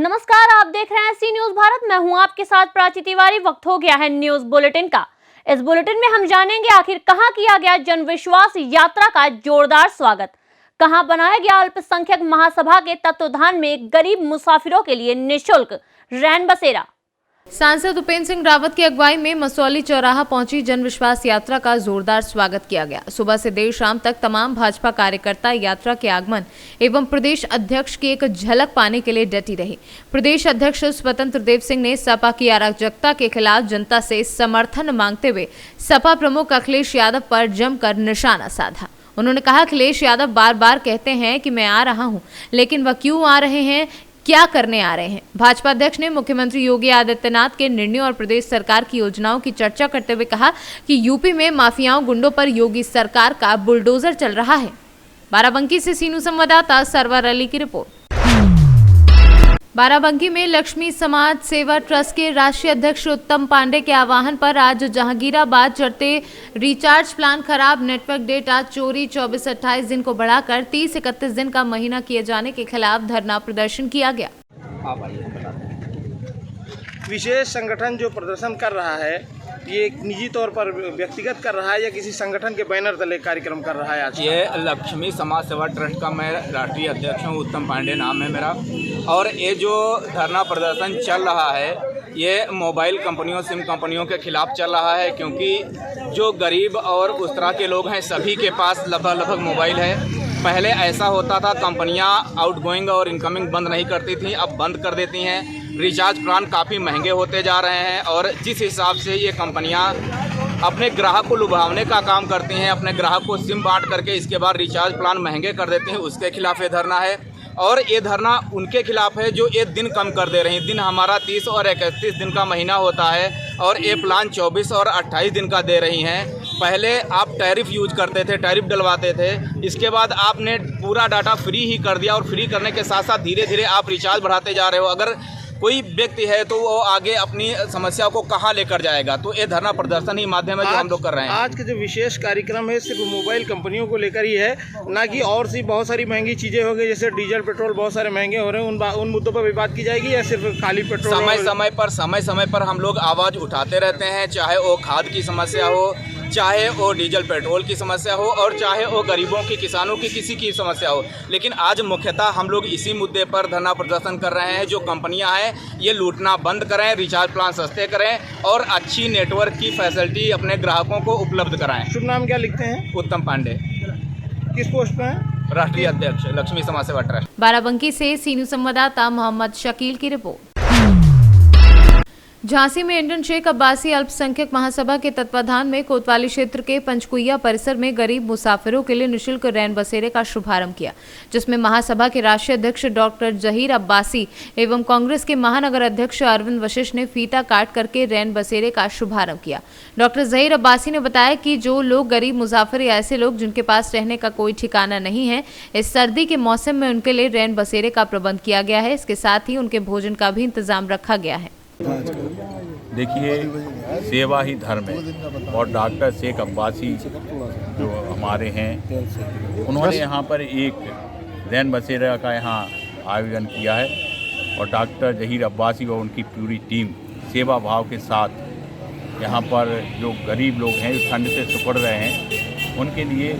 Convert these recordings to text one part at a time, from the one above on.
नमस्कार, आप देख रहे हैं सी न्यूज भारत। मैं हूं आपके साथ प्राची तिवारी। वक्त हो गया है न्यूज बुलेटिन का। इस बुलेटिन में हम जानेंगे आखिर कहां किया गया जन विश्वास यात्रा का जोरदार स्वागत, कहां बनाया गया अल्पसंख्यक महासभा के तत्वाधान में गरीब मुसाफिरों के लिए निःशुल्क रैन बसेरा। सांसद उपेंद्र सिंह रावत की अगुवाई में मसौली चौराहा पहुंची जन विश्वास यात्रा का जोरदार स्वागत किया गया। सुबह से देर शाम तक तमाम भाजपा कार्यकर्ता यात्रा के आगमन एवं प्रदेश अध्यक्ष की एक झलक पाने के लिए डटी रही। प्रदेश अध्यक्ष स्वतंत्र देव सिंह ने सपा की अराजकता के खिलाफ जनता से समर्थन मांगते हुए सपा प्रमुख अखिलेश यादव पर जमकर निशाना साधा। उन्होंने कहा, अखिलेश यादव बार बार कहते हैं कि मैं आ रहा हूं, लेकिन वह क्यों आ रहे हैं, क्या करने आ रहे हैं। भाजपा अध्यक्ष ने मुख्यमंत्री योगी आदित्यनाथ के निर्णयों और प्रदेश सरकार की योजनाओं की चर्चा करते हुए कहा कि यूपी में माफियाओं गुंडों पर योगी सरकार का बुलडोजर चल रहा है। बाराबंकी से सीनू संवाददाता सरवर अली की रिपोर्ट। बाराबंकी में लक्ष्मी समाज सेवा ट्रस्ट के राष्ट्रीय अध्यक्ष उत्तम पांडे के आह्वान पर आज जहांगीराबाद चढ़ते रिचार्ज प्लान खराब, नेटवर्क डेटा चोरी 24-28 दिन को बढ़ाकर 30-31 दिन का महीना किए जाने के खिलाफ धरना प्रदर्शन किया गया। विशेष संगठन जो प्रदर्शन कर रहा है, ये निजी तौर पर व्यक्तिगत कर रहा है या किसी संगठन के बैनर तले कार्यक्रम कर रहा है? आज ये लक्ष्मी समाज सेवा ट्रस्ट का मैं राष्ट्रीय अध्यक्ष हूँ, उत्तम पांडे नाम है मेरा। और ये जो धरना प्रदर्शन चल रहा है, ये मोबाइल कंपनियों, सिम कंपनियों के खिलाफ चल रहा है, क्योंकि जो गरीब और उस तरह के लोग हैं सभी के पास लगभग मोबाइल है। पहले ऐसा होता था, कंपनियां आउटगोइंग और इनकमिंग बंद नहीं करती थी, अब बंद कर देती हैं। रिचार्ज प्लान काफ़ी महंगे होते जा रहे हैं और जिस हिसाब से ये कंपनियां अपने ग्राहक को लुभावने का काम करती हैं, अपने ग्राहक को सिम बांट करके इसके बाद रिचार्ज प्लान महंगे कर देती हैं, उसके खिलाफ ये धरना है। और ये धरना उनके खिलाफ है जो एक दिन कम कर दे रही हैं। दिन हमारा 30 और 31 दिन का महीना होता है और ये प्लान 24 और 28 दिन का दे रही हैं। पहले आप टैरिफ यूज करते थे, टैरिफ डलवाते थे, इसके बाद आपने पूरा डाटा फ्री ही कर दिया और फ्री करने के साथ साथ धीरे धीरे आप रिचार्ज बढ़ाते जा रहे हो। अगर कोई व्यक्ति है तो वो आगे अपनी समस्या को कहाँ लेकर जाएगा? तो ये धरना प्रदर्शन ही माध्यम है जो हम लोग कर रहे हैं। आज का जो विशेष कार्यक्रम है सिर्फ मोबाइल कंपनियों को लेकर ही है, ना कि और सी बहुत सारी महंगी चीज़ें हो गई, जैसे डीजल पेट्रोल बहुत सारे महंगे हो रहे हैं, उन मुद्दों पर भी बात की जाएगी या सिर्फ खाली पेट्रोल? समय पर हम लोग आवाज़ उठाते रहते हैं, चाहे वो खाद की समस्या हो, चाहे वो डीजल पेट्रोल की समस्या हो और चाहे वो गरीबों की, किसानों की, किसी की समस्या हो। लेकिन आज मुख्यतः हम लोग इसी मुद्दे पर धरना प्रदर्शन कर रहे हैं। जो कंपनियां हैं ये लूटना बंद करें, रिचार्ज प्लान सस्ते करें और अच्छी नेटवर्क की फैसिलिटी अपने ग्राहकों को उपलब्ध कराएं। शुभ नाम क्या लिखते हैं? उत्तम पांडे। किस पोस्ट पर हैं? राष्ट्रीय अध्यक्ष, लक्ष्मी समाज सेवा ट्रस्ट। बाराबंकी से सीनू संवाददाता मोहम्मद शकील की रिपोर्ट। झांसी में इंडियन शेख अब्बासी अल्पसंख्यक महासभा के तत्वाधान में कोतवाली क्षेत्र के पंचकुइया परिसर में गरीब मुसाफिरों के लिए निःशुल्क रैन बसेरे का शुभारंभ किया, जिसमें महासभा के राष्ट्रीय अध्यक्ष डॉक्टर जहीर अब्बासी एवं कांग्रेस के महानगर अध्यक्ष अरविंद वशिष्ठ ने फीता काट करके रैन बसेरे का शुभारंभ किया। डॉक्टर जहीर अब्बासी ने बताया कि जो लोग गरीब मुसाफिर या ऐसे लोग जिनके पास रहने का कोई ठिकाना नहीं है, इस सर्दी के मौसम में उनके लिए रैन बसेरे का प्रबंध किया गया है। इसके साथ ही उनके भोजन का भी इंतजाम रखा गया है। देखिए, सेवा ही धर्म है और डॉक्टर शेख अब्बासी जो हमारे हैं, उन्होंने यहाँ पर एक रैन बसेरा का यहाँ आयोजन किया है और डॉक्टर जहीर अब्बासी और उनकी पूरी टीम सेवा भाव के साथ यहाँ पर जो गरीब लोग हैं, जो ठंड से सिकुड़ रहे हैं, उनके लिए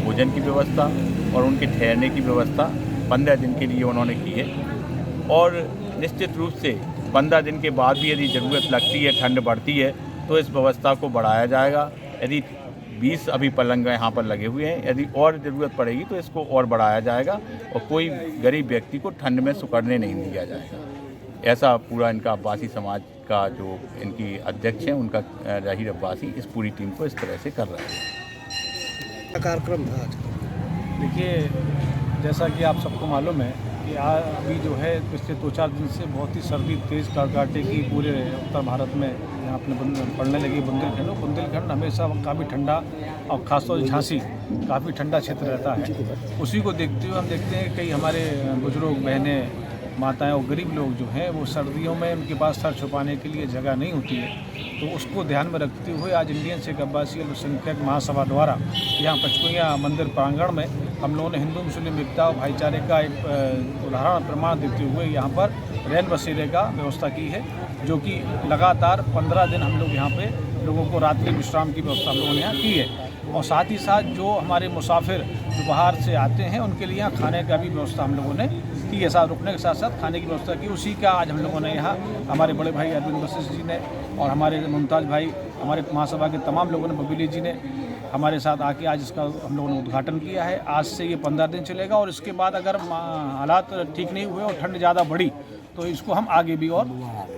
भोजन की व्यवस्था और उनके ठहरने की व्यवस्था 15 दिन के लिए उन्होंने की है। और निश्चित रूप से 15 दिन के बाद भी यदि ज़रूरत लगती है, ठंड बढ़ती है, तो इस व्यवस्था को बढ़ाया जाएगा। यदि 20 अभी पलंग यहाँ पर लगे हुए हैं, यदि और ज़रूरत पड़ेगी तो इसको और बढ़ाया जाएगा और कोई गरीब व्यक्ति को ठंड में सिकुड़ने नहीं दिया जाएगा। ऐसा पूरा इनका अब्बासी समाज का जो इनकी अध्यक्ष हैं, उनका जहीर अब्बासी इस पूरी टीम को इस तरह से कर रहे हैं। कार्यक्रम था आज। देखिए, जैसा कि आप सबको मालूम है कि अभी जो है पिछले 2-4 दिन से बहुत ही सर्दी तेज़ कड़ाके की पूरे उत्तर भारत में यहाँ अपने पड़ने लगी। बुंदेलखंड हमेशा काफ़ी ठंडा और ख़ासतौर से झांसी काफ़ी ठंडा क्षेत्र रहता है। उसी को देखते हुए हम देखते हैं कई हमारे बुजुर्ग, बहनें, माताएं और गरीब लोग जो हैं वो सर्दियों में उनके पास सर छुपाने के लिए जगह नहीं होती है, तो उसको ध्यान में रखते हुए आज इंडियन शेख अब्बासी अल्पसंख्यक महासभा द्वारा यहाँ पंचकुइया मंदिर प्रांगण में हम लोगों ने हिंदू मुस्लिम एकता और भाईचारे का एक उदाहरण प्रमाण देते हुए यहाँ पर रैन बसेरे का व्यवस्था की है, जो कि लगातार 15 दिन हम लोग यहाँ पे लोगों को रात्रि विश्राम की व्यवस्था हम लोगों ने यहाँ की है। और साथ ही साथ जो हमारे मुसाफिर जो बाहर से आते हैं उनके लिए यहाँ खाने का भी व्यवस्था हम लोगों ने की है। साथ रुकने के साथ साथ खाने की व्यवस्था की, उसी का आज हम लोगों ने यहाँ हमारे बड़े भाई अरविंद वशिष्ठ जी ने और हमारे मुमताज़ भाई, हमारे महासभा के तमाम लोगों ने, बबीली जी ने हमारे साथ आके आज इसका हम लोगों ने उद्घाटन किया है। आज से ये 15 दिन चलेगा और इसके बाद अगर हालात ठीक नहीं हुए और ठंड ज़्यादा बढ़ी तो इसको हम आगे भी और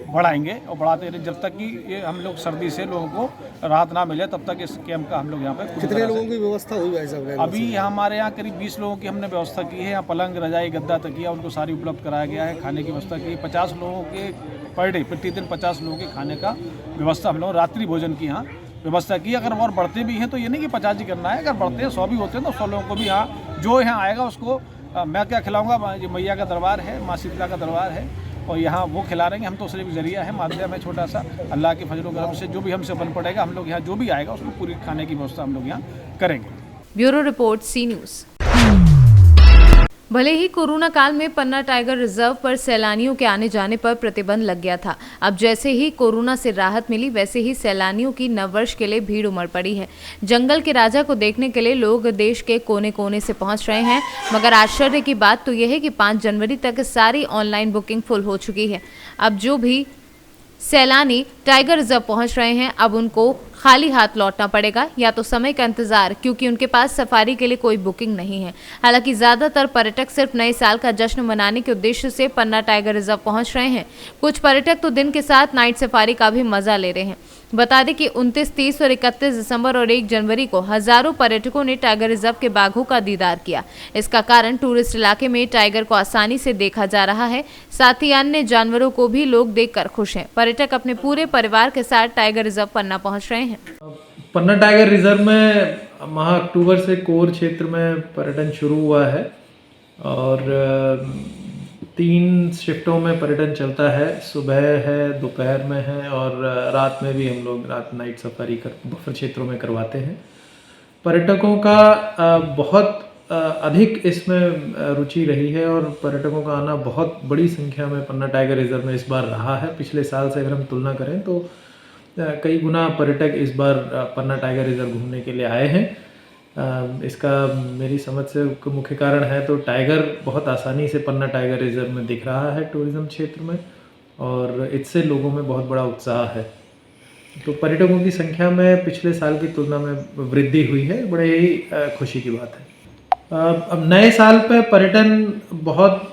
बढ़ाएंगे और बढ़ाते रहे जब तक कि ये हम लोग सर्दी से लोगों को राहत ना मिले, तब तक इस कैंप का हम लोग यहाँ पे कितने लोगों की व्यवस्था हुई भाई साहब? अभी हमारे यहाँ करीब 20 लोगों की हमने व्यवस्था की है। यहाँ पलंग, रजाई, गद्दा, तकिया उनको सारी उपलब्ध कराया गया है। खाने की व्यवस्था की 50 लोगों के पर डे, प्रतिदिन 50 लोगों के खाने का व्यवस्था हम लोग रात्रि भोजन की यहाँ व्यवस्था की। अगर और बढ़ते भी हैं तो ये नहीं कि 50 ही करना है, अगर बढ़ते हैं 100 भी होते हैं तो 100 लोगों को भी यहाँ जो यहाँ आएगा उसको मैं क्या खिलाऊंगा, ये मैया का दरबार है, माँ शीतला का दरबार है और यहाँ वो खिला रहे हैं। हम तो सिर्फ जरिया है, माध्यम है छोटा सा। अल्लाह के फजल करम से जो भी हमसे बन पड़ेगा हम लोग यहाँ जो भी आएगा उसको पूरी खाने की व्यवस्था हम लोग यहाँ करेंगे। ब्यूरो रिपोर्ट, सी न्यूज़। भले ही कोरोना काल में पन्ना टाइगर रिजर्व पर सैलानियों के आने जाने पर प्रतिबंध लग गया था, अब जैसे ही कोरोना से राहत मिली वैसे ही सैलानियों की नववर्ष के लिए भीड़ उमड़ पड़ी है। जंगल के राजा को देखने के लिए लोग देश के कोने कोने से पहुंच रहे हैं, मगर आश्चर्य की बात तो यह है कि 5 जनवरी तक सारी ऑनलाइन बुकिंग फुल हो चुकी है। अब जो भी सैलानी टाइगर रिजर्व पहुंच रहे हैं अब उनको खाली हाथ लौटना पड़ेगा या तो समय का इंतजार, क्योंकि उनके पास सफारी के लिए कोई बुकिंग नहीं है। हालांकि ज़्यादातर पर्यटक सिर्फ नए साल का जश्न मनाने के उद्देश्य से पन्ना टाइगर रिजर्व पहुंच रहे हैं। कुछ पर्यटक तो दिन के साथ नाइट सफारी का भी मजा ले रहे हैं। बता दें कि 29, 30 और 31 दिसंबर और 1 जनवरी को हजारों पर्यटकों ने टाइगर रिजर्व के बाघों का दीदार किया। इसका कारण टूरिस्ट इलाके में टाइगर को आसानी से देखा जा रहा है, साथ ही अन्य जानवरों को भी लोग देखकर खुश हैं। पर्यटक अपने पूरे परिवार के साथ टाइगर रिजर्व पन्ना पहुंच रहे हैं। पन्ना टाइगर रिजर्व में माह अक्टूबर से कोर क्षेत्र में पर्यटन शुरू हुआ है और 3 शिफ्टों में पर्यटन चलता है। सुबह है, दोपहर में है और रात में भी हम लोग रात नाइट सफारी बफर क्षेत्रों में करवाते हैं। पर्यटकों का बहुत अधिक इसमें रुचि रही है और पर्यटकों का आना बहुत बड़ी संख्या में पन्ना टाइगर रिजर्व में इस बार रहा है। पिछले साल से अगर हम तुलना करें तो कई गुना पर्यटक इस बार पन्ना टाइगर रिजर्व घूमने के लिए आए हैं। इसका मेरी समझ से मुख्य कारण है तो टाइगर बहुत आसानी से पन्ना टाइगर रिजर्व में दिख रहा है टूरिज्म क्षेत्र में और इससे लोगों में बहुत बड़ा उत्साह है। तो पर्यटकों की संख्या में पिछले साल की तुलना में वृद्धि हुई है, बड़े ही खुशी की बात है। अब नए साल पे पर्यटन बहुत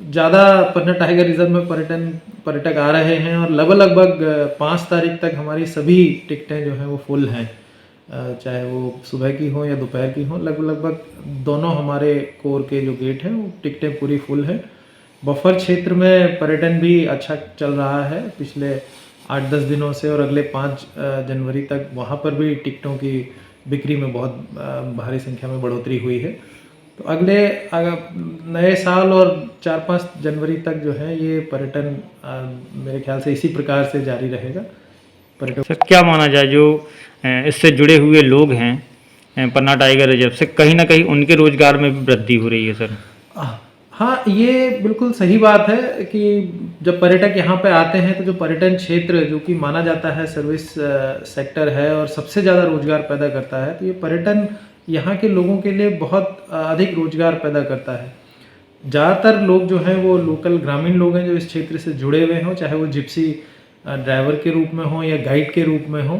ज़्यादा पन्ना टाइगर रिजर्व में पर्यटक आ रहे हैं और लगभग 5 तारीख तक हमारी सभी टिकटें जो हैं वो फुल हैं, चाहे वो सुबह की हो या दोपहर की हो। लगभग दोनों हमारे कोर के जो गेट हैं वो टिकटें पूरी फुल हैं। बफर क्षेत्र में पर्यटन भी अच्छा चल रहा है पिछले 8-10 दिनों से और अगले 5 जनवरी तक वहाँ पर भी टिकटों की बिक्री में बहुत भारी संख्या में बढ़ोतरी हुई है। तो अगले नए साल और 4-5 जनवरी तक जो है ये पर्यटन मेरे ख्याल से इसी प्रकार से जारी रहेगा। पर्यटन सर क्या माना जाए जो इससे जुड़े हुए लोग हैं पन्ना टाइगर रिजर्व से, कहीं ना कहीं उनके रोजगार में भी वृद्धि हो रही है सर? हाँ, ये बिल्कुल सही बात है कि जब पर्यटक यहाँ पे आते हैं तो जो पर्यटन क्षेत्र जो कि माना जाता है सर्विस सेक्टर है और सबसे ज़्यादा रोजगार पैदा करता है, तो ये पर्यटन यहाँ के लोगों के लिए बहुत अधिक रोजगार पैदा करता है। ज़्यादातर लोग जो हैं वो लोकल ग्रामीण लोग हैं जो इस क्षेत्र से जुड़े हुए हों, चाहे वो जिप्सी ड्राइवर के रूप में हो या गाइड के रूप में हो,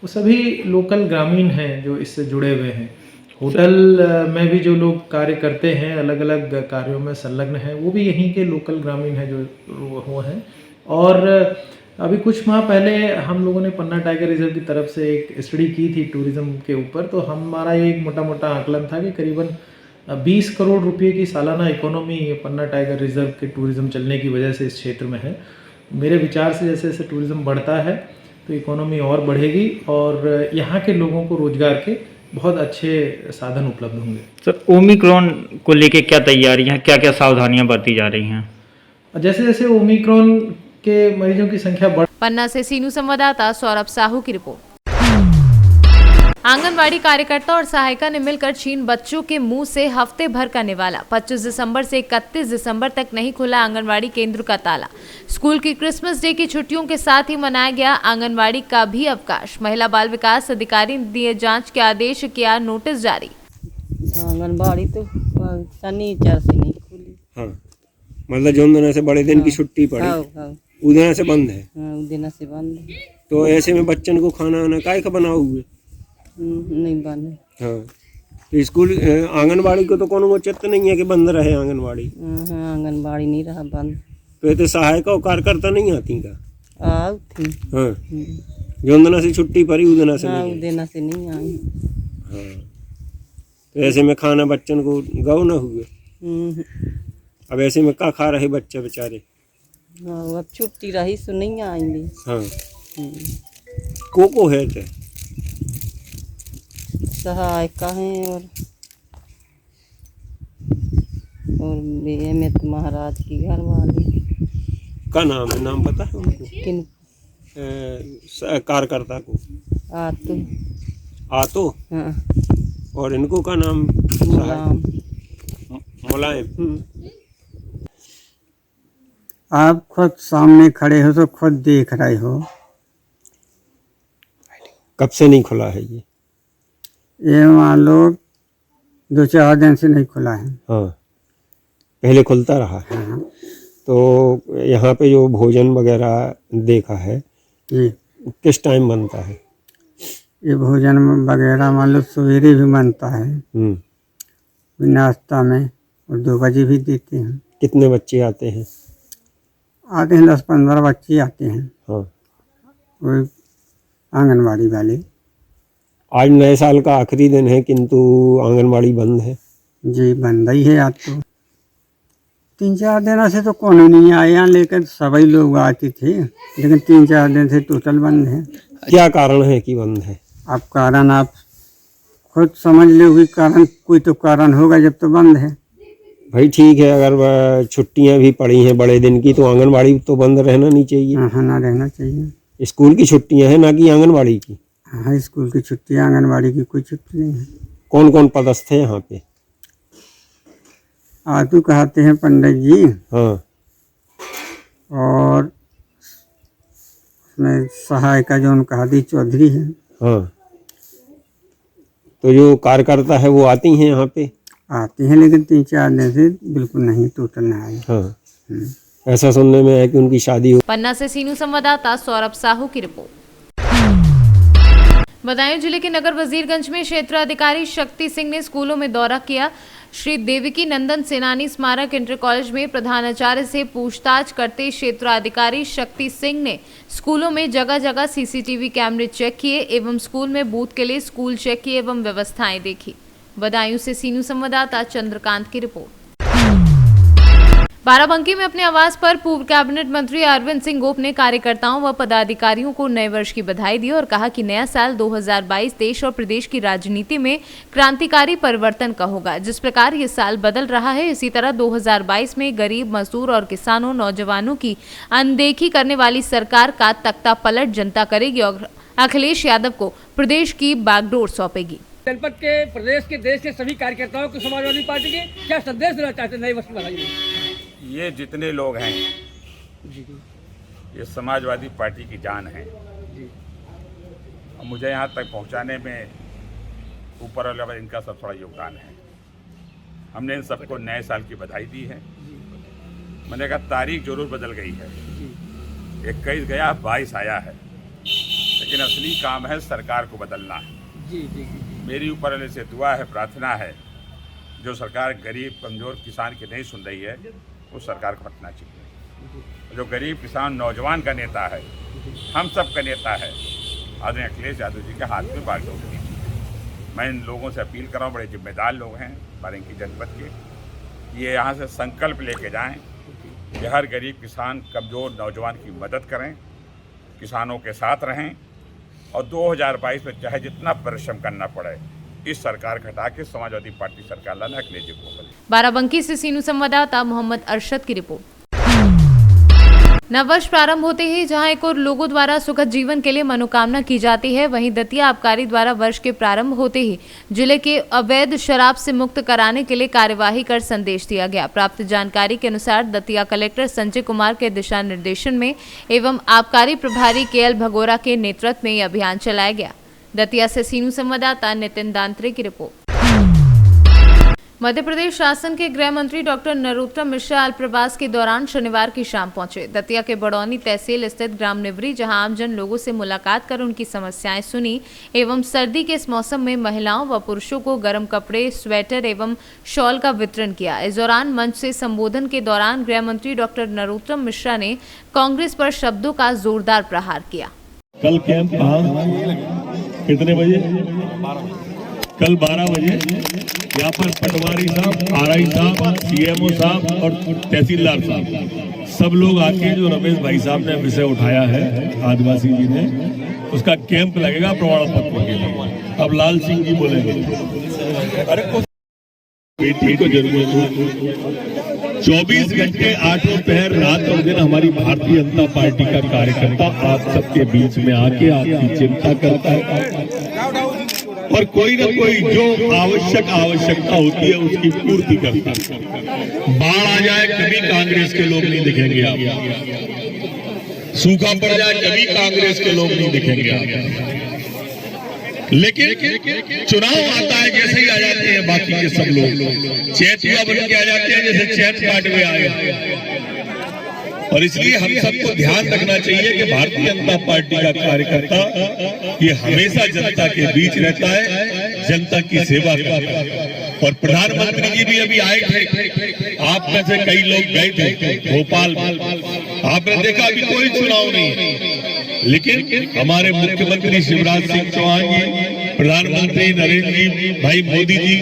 वो सभी लोकल ग्रामीण हैं जो इससे जुड़े हुए हैं। होटल में भी जो लोग कार्य करते हैं, अलग अलग कार्यों में संलग्न हैं, वो भी यहीं के लोकल ग्रामीण हैं जो वो हैं। और अभी कुछ माह पहले हम लोगों ने पन्ना टाइगर रिजर्व की तरफ से एक स्टडी की थी टूरिज़्म के ऊपर, तो हमारा ये एक मोटा मोटा आकलन था कि करीबन 20 करोड़ रुपए की सालाना इकोनॉमी पन्ना टाइगर रिजर्व के टूरिज़्म चलने की वजह से इस क्षेत्र में है। मेरे विचार से जैसे जैसे टूरिज़्म बढ़ता है तो इकोनॉमी और बढ़ेगी और यहाँ के लोगों को रोजगार के बहुत अच्छे साधन उपलब्ध होंगे। सर ओमिक्रॉन को लेके क्या तैयारियां, क्या क्या सावधानियां बरती जा रही हैं? जैसे जैसे ओमिक्रॉन के मरीजों की संख्या बढ़ पन्ना से सीनू संवाददाता सौरभ साहू की रिपोर्ट। आंगनवाड़ी कार्यकर्ता और सहायिका ने मिलकर छीन बच्चों के मुंह से हफ्ते भर का निवाला। 25 दिसंबर से 31 दिसंबर तक नहीं खुला आंगनवाड़ी केंद्र का ताला। स्कूल की क्रिसमस डे की छुट्टियों के साथ ही मनाया गया आंगनवाड़ी का भी अवकाश। महिला बाल विकास अधिकारी ने दिए जांच के आदेश, किया नोटिस जारी। आंगनबाड़ी तो शनिचर से नहीं खुली। हाँ, मतलब जो दिन से बड़े दिन की छुट्टी पड़ी उस दिन से बंद है। उस दिन से बंद है। तो ऐसे में बच्चन को खाना वाना काय का बनाओ हुए? नहीं बंद। हाँ, तो स्कूल आंगनबाड़ी को तो कोनो उचित नहीं है कि बंद रहे आंगनबाड़ी। आंगनबाड़ी नहीं रहा बंद। तो ये तो सहायिका और कार्यकर्ता नहीं आती का? आओ थी। हाँ, जो दिन से छुट्टी पड़ी उस दिन से नहीं। उस दिन से नहीं आई। हाँ, तो ऐसे में खाना बच्चन को गौ न हुए। अब ऐसे में क्या खा रहे बच्चे बेचारे? अब छुट्टी रही सो नहीं आएंगे। हाँ, को है तो सहायिका हैं और अमित महाराज की घर वाली। का नाम है? नाम पता है उनको? किन? कार्यकर्ता को आतो। आतो? हाँ। और इनको का नाम? मुलायम। मुलायम। आप खुद सामने खड़े हो तो खुद देख रहे हो। कब से नहीं खुला है ये मान लो 2-4 दिन से नहीं खुला है। हाँ, पहले खुलता रहा है। हाँ। तो यहाँ पे जो भोजन वगैरह देखा है ये किस टाइम बनता है? ये भोजन वगैरह मान लो सवेरे भी बनता है, नाश्ता में, और 2 बजे भी देते हैं। कितने बच्चे आते हैं? आते हैं 10-15 बच्चे आते हैं। हाँ, वो आंगनबाड़ी वाले। आज नए साल का आखिरी दिन है किंतु आंगनबाड़ी बंद है। जी बंद ही है आज तो। 3-4 दिन से तो कौन नहीं आए यहाँ, लेकिन सभी लोग आते थे, लेकिन 3-4 दिन से टोटल बंद है। क्या कारण है कि बंद है? अब कारण आप खुद समझ लो कि कारण कोई तो कारण होगा जब तो बंद है। भाई ठीक है, अगर छुट्टियां भी पड़ी हैं बड़े दिन की तो आंगनबाड़ी तो बंद रहना नहीं चाहिए। हाँ, ना रहना चाहिए। स्कूल की छुट्टियां हैं ना कि आंगनबाड़ी की? हाँ, स्कूल की छुट्टी, आंगनबाड़ी की कोई छुट्टी नहीं है। कौन कौन पदस्थ है यहाँ पे? आतू कहते हैं पंडित जी। हाँ, और उसमें सहायिका जो उनका दी चौधरी है। हाँ, तो जो कार्यकर्ता है वो आती हैं यहाँ पे? आती हैं, लेकिन 3-4 दिन से बिल्कुल नहीं, टोटल नहीं आई। हाँ, ऐसा सुनने में है कि उनकी शादी हो। पन्ना से सीनू संवाददाता सौरभ साहू की रिपोर्ट। बदायूं जिले के नगर वजीरगंज में क्षेत्राधिकारी शक्ति सिंह ने स्कूलों में दौरा किया। श्री देवकी नंदन सेनानी स्मारक इंटर कॉलेज में प्रधानाचार्य से पूछताछ करते क्षेत्राधिकारी शक्ति सिंह ने स्कूलों में जगह जगह सीसीटीवी कैमरे चेक किए एवं स्कूल में बूथ के लिए स्कूल चेक किए एवं व्यवस्थाएं देखी। बदायूं से सीनू संवाददाता चंद्रकांत की रिपोर्ट। बाराबंकी में अपने आवास पर पूर्व कैबिनेट मंत्री अरविंद सिंह गोप ने कार्यकर्ताओं व पदाधिकारियों को नए वर्ष की बधाई दी और कहा कि नया साल 2022 देश और प्रदेश की राजनीति में क्रांतिकारी परिवर्तन का होगा। जिस प्रकार ये साल बदल रहा है, इसी तरह 2022 में गरीब, मजदूर और किसानों, नौजवानों की अनदेखी करने वाली सरकार का तख्ता पलट जनता करेगी और अखिलेश यादव को प्रदेश की बागडोर सौंपेगी। जनपद के, प्रदेश के, देश के सभी कार्यकर्ताओं को समाजवादी पार्टी के क्या संदेश देना चाहते हैं नए वर्ष की बधाई में? ये जितने लोग हैं ये समाजवादी पार्टी की जान है। और मुझे यहाँ तक पहुँचाने में ऊपर वाले इनका सब थोड़ा योगदान है। हमने इन सबको नए साल की बधाई दी है। मैंने कहा तारीख जरूर बदल गई है, 21 गया 22 आया है, लेकिन असली काम है सरकार को बदलना है। मेरी ऊपर वाले से दुआ है, प्रार्थना है, जो सरकार गरीब, कमज़ोर, किसान की नहीं सुन रही है उस सरकार को हटना चाहिए। जो गरीब, किसान, नौजवान का नेता है, हम सब का नेता है, आदरणीय अखिलेश यादव जी के हाथ में बागडोर होनी चाहिए। मैं इन लोगों से अपील कर रहा हूँ, बड़े जिम्मेदार लोग हैं बाराबंकी जनपद के, ये यहाँ से संकल्प लेके जाएं कि हर गरीब, किसान, कमज़ोर, नौजवान की मदद करें, किसानों के साथ रहें और 2022 में चाहे जितना परिश्रम करना पड़े इस सरकार को हटा के समाजवादी पार्टी सरकार लाना अखिलेश जी को। बाराबंकी से सीनू संवाददाता मोहम्मद अरशद की रिपोर्ट। नववर्ष प्रारंभ होते ही जहां एक और लोगों द्वारा सुखद जीवन के लिए मनोकामना की जाती है, वहीं दतिया आबकारी द्वारा वर्ष के प्रारंभ होते ही जिले के अवैध शराब से मुक्त कराने के लिए कार्यवाही कर संदेश दिया गया। प्राप्त जानकारी के अनुसार दतिया कलेक्टर संजय कुमार के दिशा निर्देशन में एवं आबकारी प्रभारी केएल भगोरा के नेतृत्व में यह अभियान चलाया गया। दतिया से सीनू संवाददाता नितिन दांत्रे की रिपोर्ट। मध्य प्रदेश शासन के गृह मंत्री डॉक्टर नरोत्तम मिश्रा अल्पप्रवास के दौरान शनिवार की शाम पहुंचे। दतिया के बड़ौनी तहसील स्थित ग्राम निवरी, जहां आमजन लोगों से मुलाकात कर उनकी समस्याएं सुनी एवं सर्दी के इस मौसम में महिलाओं व पुरुषों को गर्म कपड़े, स्वेटर एवं शॉल का वितरण किया। इस दौरान मंच से संबोधन के दौरान गृह मंत्री डॉक्टर नरोत्तम मिश्रा ने कांग्रेस पर शब्दों का जोरदार प्रहार किया। कल कैंप कितने बजे? कल 12 बजे यहाँ पर पटवारी साहब, आरआई साहब, सीएमओ साहब और तहसीलदार साहब सब लोग आके जो रमेश भाई साहब ने विषय उठाया है आदिवासी जी ने, उसका कैंप लगेगा प्रमाण पत्र के लिए। अब लाल सिंह जी बोलेंगे। अरे बेटी को जरूरत 24 घंटे 8 पहर रात और दिन हमारी भारतीय जनता पार्टी का कार्यकर्ता आप सबके बीच में आके आपकी चिंता करता है और कोई न कोई जो आवश्यकता होती है उसकी पूर्ति करता है। बाढ़ आ जाए कभी कांग्रेस के लोग नहीं दिखेंगे आप, सूखा पड़ जाए कभी कांग्रेस के लोग नहीं दिखेंगे आप, लेकिन चुनाव आता है जैसे ही आ जाते हैं बाकी के सब लोग चैतिया बन के आ जाते हैं, जैसे चैत काट में आए। और इसलिए हम सबको ध्यान रखना चाहिए कि भारतीय जनता पार्टी का कार्यकर्ता ये हमेशा जनता के बीच रहता है, जनता की सेवा करता है। और प्रधानमंत्री जी भी अभी आए थे, आप में से कई लोग गए थे भोपाल, आपने देखा अभी कोई चुनाव नहीं, लेकिन हमारे मुख्यमंत्री शिवराज सिंह चौहान जी, प्रधानमंत्री नरेंद्र जी भाई मोदी जी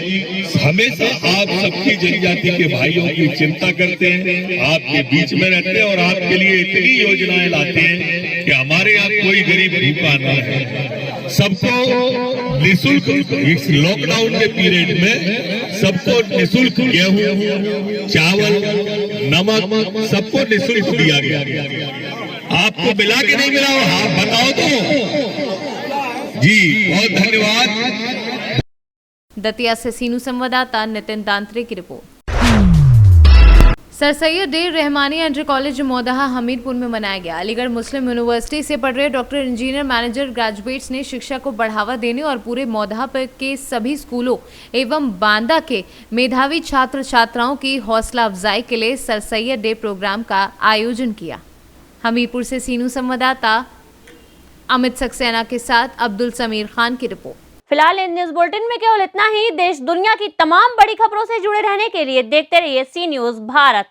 हमेशा आप सबकी जनजाति के भाइयों की चिंता करते हैं, आपके बीच में रहते हैं और आपके लिए इतनी योजनाएं लाते हैं कि हमारे यहाँ कोई गरीब भूखा न है। सबको निःशुल्क इस लॉकडाउन के पीरियड में सबको निःशुल्क गेहूं, चावल, नमक सबको निःशुल्क दिया गया। आपको मिला कि नहीं मिला? हाँ बताओ तो जी। बहुत धन्यवाद। दतिया से सीनू संवाददाता नितिन दांत्रे की report. Sir Syed day Rahmani inter college Maudaha Hamirpur में मनाया गया। अलीगढ़ मुस्लिम यूनिवर्सिटी से पढ़ रहे डॉक्टर इंजीनियर मैनेजर ग्रेजुएट्स ने शिक्षा को बढ़ावा देने और पूरे मौदहा के सभी स्कूलों एवं बांदा के मेधावी छात्र छात्राओं की हौसला अफजाई के लिए सर सैयद डे प्रोग्राम का आयोजन किया। हमीरपुर से सीनू संवाददाता अमित सक्सेना के साथ अब्दुल समीर खान की रिपोर्ट। फिलहाल इन न्यूज बुलेटिन में केवल इतना ही। देश दुनिया की तमाम बड़ी खबरों से जुड़े रहने के लिए देखते रहिए सी न्यूज भारत।